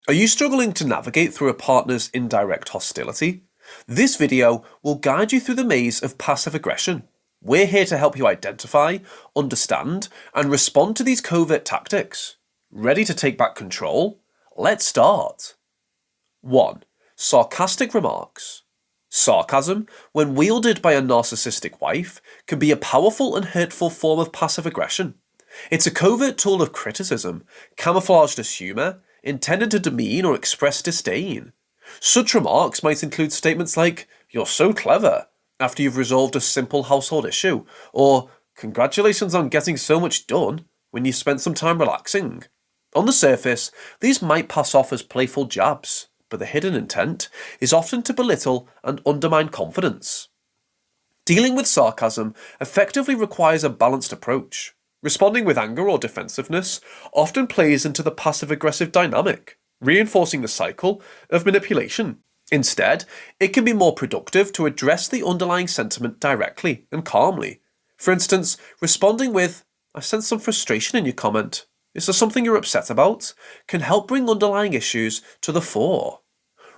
Are you struggling to navigate through a partner's indirect hostility? This video will guide you through the maze of passive aggression. We're here to help you identify, understand, and respond to these covert tactics. Ready to take back control? Let's start. 1. Sarcastic remarks. Sarcasm, when wielded by a narcissistic wife, can be a powerful and hurtful form of passive aggression. It's a covert tool of criticism, camouflaged as humour, intended to demean or express disdain. Such remarks might include statements like, "You're so clever," after you've resolved a simple household issue, or "Congratulations on getting so much done," when you've spent some time relaxing. On the surface, these might pass off as playful jabs, but the hidden intent is often to belittle and undermine confidence. Dealing with sarcasm effectively requires a balanced approach. Responding with anger or defensiveness often plays into the passive-aggressive dynamic, reinforcing the cycle of manipulation. Instead, it can be more productive to address the underlying sentiment directly and calmly. For instance, responding with, "I sense some frustration in your comment. Is there something you're upset about?" can help bring underlying issues to the fore.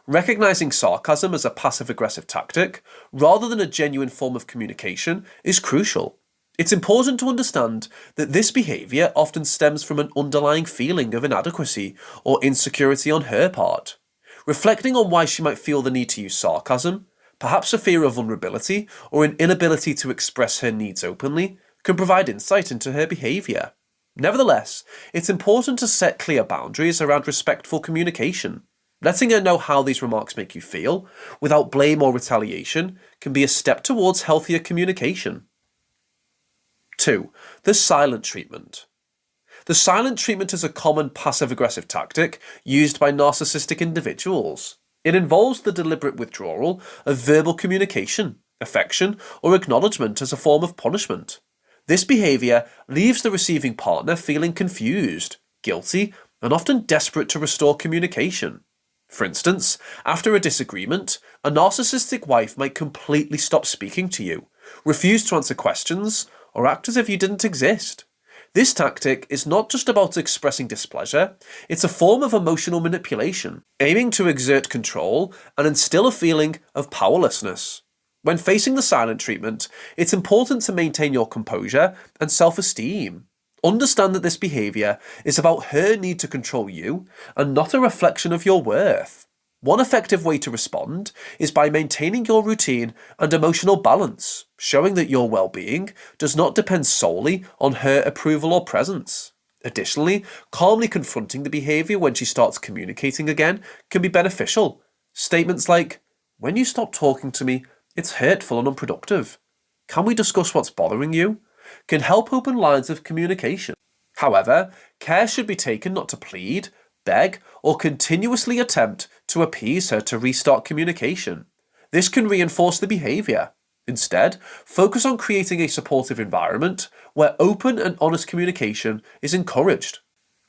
Recognizing sarcasm as a passive-aggressive tactic, rather than a genuine form of communication, is crucial. It's important to understand that this behaviour often stems from an underlying feeling of inadequacy or insecurity on her part. Reflecting on why she might feel the need to use sarcasm, perhaps a fear of vulnerability or an inability to express her needs openly, can provide insight into her behaviour. Nevertheless, it's important to set clear boundaries around respectful communication. Letting her know how these remarks make you feel, without blame or retaliation, can be a step towards healthier communication. 2. The silent treatment. The silent treatment is a common passive-aggressive tactic used by narcissistic individuals. It involves the deliberate withdrawal of verbal communication, affection, or acknowledgement as a form of punishment. This behaviour leaves the receiving partner feeling confused, guilty, and often desperate to restore communication. For instance, after a disagreement, a narcissistic wife might completely stop speaking to you, refuse to answer questions, or act as if you didn't exist. This tactic is not just about expressing displeasure, it's a form of emotional manipulation, aiming to exert control and instill a feeling of powerlessness. When facing the silent treatment, it's important to maintain your composure and self-esteem. Understand that this behaviour is about her need to control you and not a reflection of your worth. One effective way to respond is by maintaining your routine and emotional balance, showing that your well-being does not depend solely on her approval or presence. Additionally, calmly confronting the behaviour when she starts communicating again can be beneficial. Statements like, "When you stop talking to me, it's hurtful and unproductive. Can we discuss what's bothering you?" can help open lines of communication. However, care should be taken not to plead, beg, or continuously attempt to appease her to restart communication. This can reinforce the behaviour. Instead, focus on creating a supportive environment where open and honest communication is encouraged.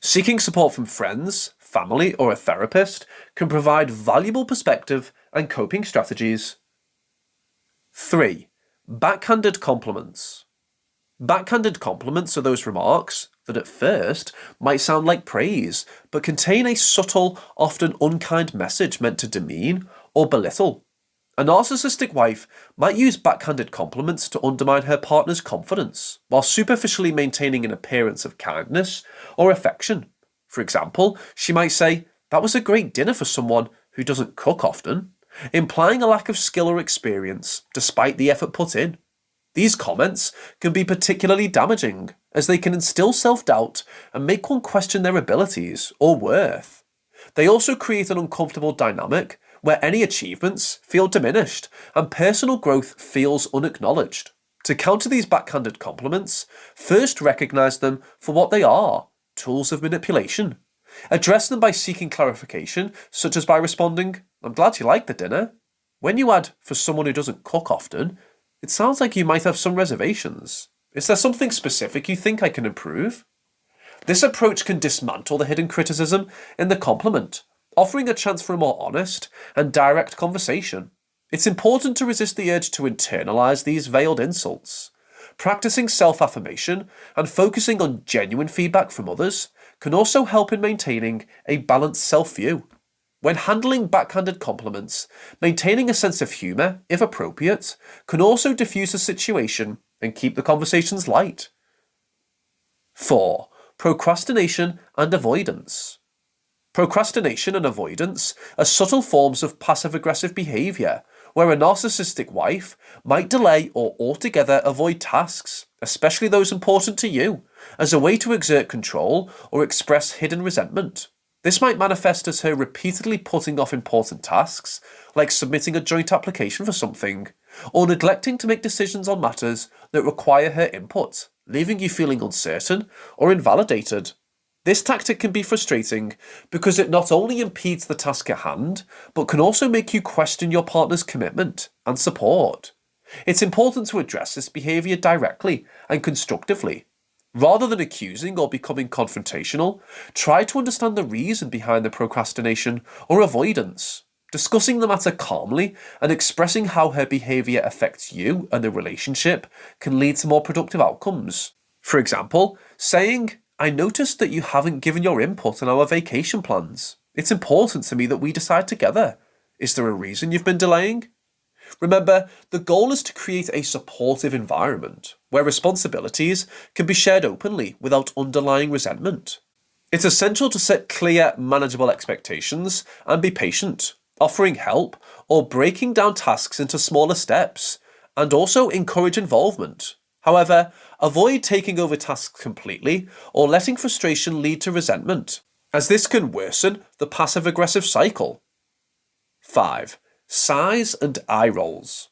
Seeking support from friends, family, or a therapist can provide valuable perspective and coping strategies. 3. Backhanded compliments. Backhanded compliments are those remarks that at first might sound like praise, but contain a subtle, often unkind message meant to demean or belittle. A narcissistic wife might use backhanded compliments to undermine her partner's confidence, while superficially maintaining an appearance of kindness or affection. For example, she might say, "That was a great dinner for someone who doesn't cook often," implying a lack of skill or experience, despite the effort put in. These comments can be particularly damaging, as they can instill self-doubt and make one question their abilities or worth. They also create an uncomfortable dynamic where any achievements feel diminished and personal growth feels unacknowledged. To counter these backhanded compliments, first recognize them for what they are: tools of manipulation. Address them by seeking clarification, such as by responding, "I'm glad you liked the dinner." When you add, "for someone who doesn't cook often," it sounds like you might have some reservations. Is there something specific you think I can improve? This approach can dismantle the hidden criticism in the compliment, offering a chance for a more honest and direct conversation. It's important to resist the urge to internalize these veiled insults. Practicing self-affirmation and focusing on genuine feedback from others can also help in maintaining a balanced self-view. When handling backhanded compliments, maintaining a sense of humour, if appropriate, can also diffuse the situation and keep the conversations light. 4. Procrastination and avoidance. Procrastination and avoidance are subtle forms of passive-aggressive behaviour, where a narcissistic wife might delay or altogether avoid tasks, especially those important to you, as a way to exert control or express hidden resentment. This might manifest as her repeatedly putting off important tasks, like submitting a joint application for something, or neglecting to make decisions on matters that require her input, leaving you feeling uncertain or invalidated. This tactic can be frustrating because it not only impedes the task at hand, but can also make you question your partner's commitment and support. It's important to address this behaviour directly and constructively. Rather than accusing or becoming confrontational, try to understand the reason behind the procrastination or avoidance. Discussing the matter calmly and expressing how her behaviour affects you and the relationship can lead to more productive outcomes. For example, saying, "I noticed that you haven't given your input on our vacation plans. It's important to me that we decide together. Is there a reason you've been delaying?" Remember, the goal is to create a supportive environment where responsibilities can be shared openly without underlying resentment. It's essential to set clear, manageable expectations and be patient, offering help or breaking down tasks into smaller steps, and also encourage involvement. However, avoid taking over tasks completely or letting frustration lead to resentment, as this can worsen the passive-aggressive cycle. 5. Sighs and eye rolls.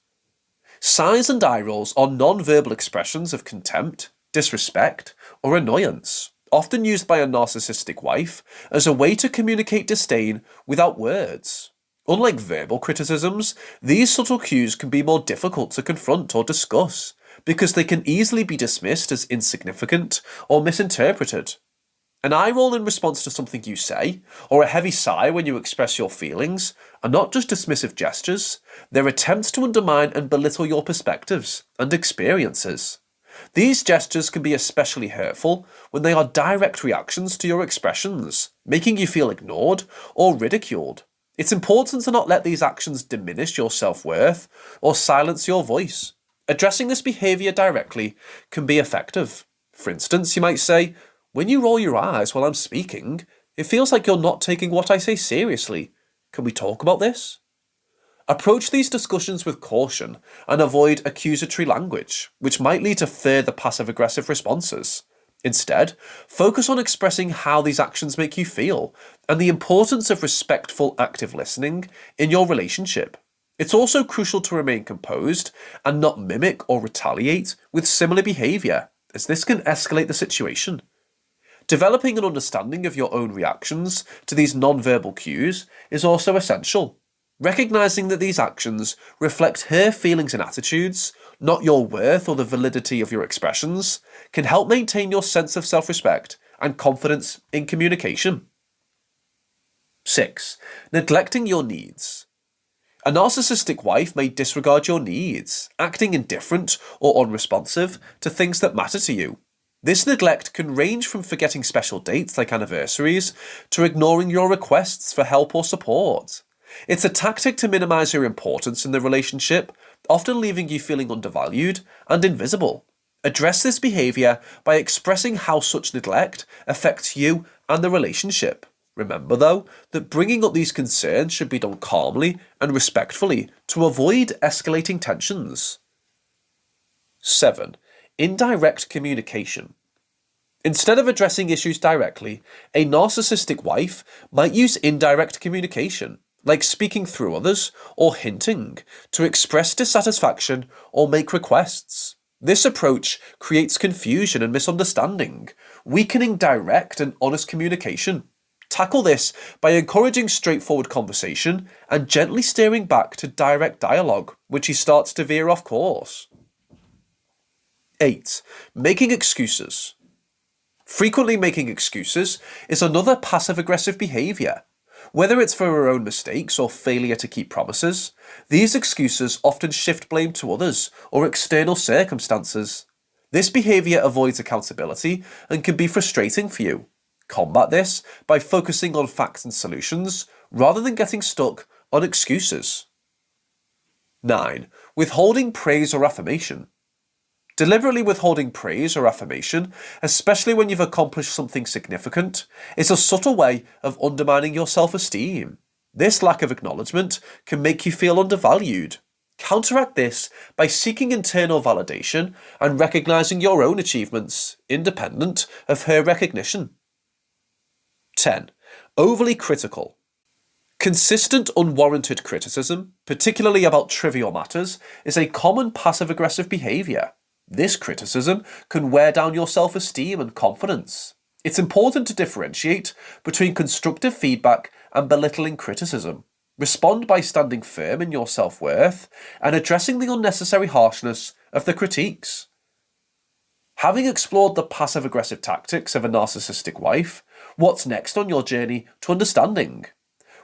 Sighs and eye rolls are non-verbal expressions of contempt, disrespect, or annoyance, often used by a narcissistic wife as a way to communicate disdain without words. Unlike verbal criticisms, these subtle cues can be more difficult to confront or discuss, because they can easily be dismissed as insignificant or misinterpreted. An eye roll in response to something you say, or a heavy sigh when you express your feelings, are not just dismissive gestures, they're attempts to undermine and belittle your perspectives and experiences. These gestures can be especially hurtful when they are direct reactions to your expressions, making you feel ignored or ridiculed. It's important to not let these actions diminish your self-worth or silence your voice. Addressing this behaviour directly can be effective. For instance, you might say, "When you roll your eyes while I'm speaking, it feels like you're not taking what I say seriously. Can we talk about this?" Approach these discussions with caution and avoid accusatory language, which might lead to further passive-aggressive responses. Instead, focus on expressing how these actions make you feel and the importance of respectful, active listening in your relationship. It's also crucial to remain composed and not mimic or retaliate with similar behaviour, as this can escalate the situation. Developing an understanding of your own reactions to these non-verbal cues is also essential. Recognizing that these actions reflect her feelings and attitudes, not your worth or the validity of your expressions, can help maintain your sense of self-respect and confidence in communication. 6. Neglecting your needs. A narcissistic wife may disregard your needs, acting indifferent or unresponsive to things that matter to you. This neglect can range from forgetting special dates like anniversaries to ignoring your requests for help or support. It's a tactic to minimize your importance in the relationship, often leaving you feeling undervalued and invisible. Address this behavior by expressing how such neglect affects you and the relationship. Remember, though, that bringing up these concerns should be done calmly and respectfully to avoid escalating tensions. 7. Indirect communication. Instead of addressing issues directly, a narcissistic wife might use indirect communication, like speaking through others or hinting, to express dissatisfaction or make requests. This approach creates confusion and misunderstanding, weakening direct and honest communication. Tackle this by encouraging straightforward conversation and gently steering back to direct dialogue when she starts to veer off course. 8. Making excuses. Frequently making excuses is another passive-aggressive behaviour. Whether it's for her own mistakes or failure to keep promises, these excuses often shift blame to others or external circumstances. This behaviour avoids accountability and can be frustrating for you. Combat this by focusing on facts and solutions rather than getting stuck on excuses. 9. Withholding praise or affirmation. Deliberately withholding praise or affirmation, especially when you've accomplished something significant, is a subtle way of undermining your self-esteem. This lack of acknowledgement can make you feel undervalued. Counteract this by seeking internal validation and recognizing your own achievements, independent of her recognition. 10. Overly critical. Consistent unwarranted criticism, particularly about trivial matters, is a common passive-aggressive behavior. This criticism can wear down your self-esteem and confidence. It's important to differentiate between constructive feedback and belittling criticism. Respond by standing firm in your self-worth and addressing the unnecessary harshness of the critiques. Having explored the passive-aggressive tactics of a narcissistic wife, what's next on your journey to understanding?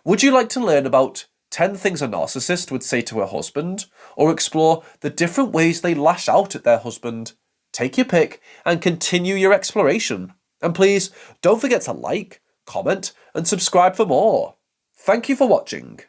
Would you like to learn about 10 things a narcissist would say to her husband, or explore the different ways they lash out at their husband? Take your pick and continue your exploration. And please don't forget to like, comment, and subscribe for more. Thank you for watching.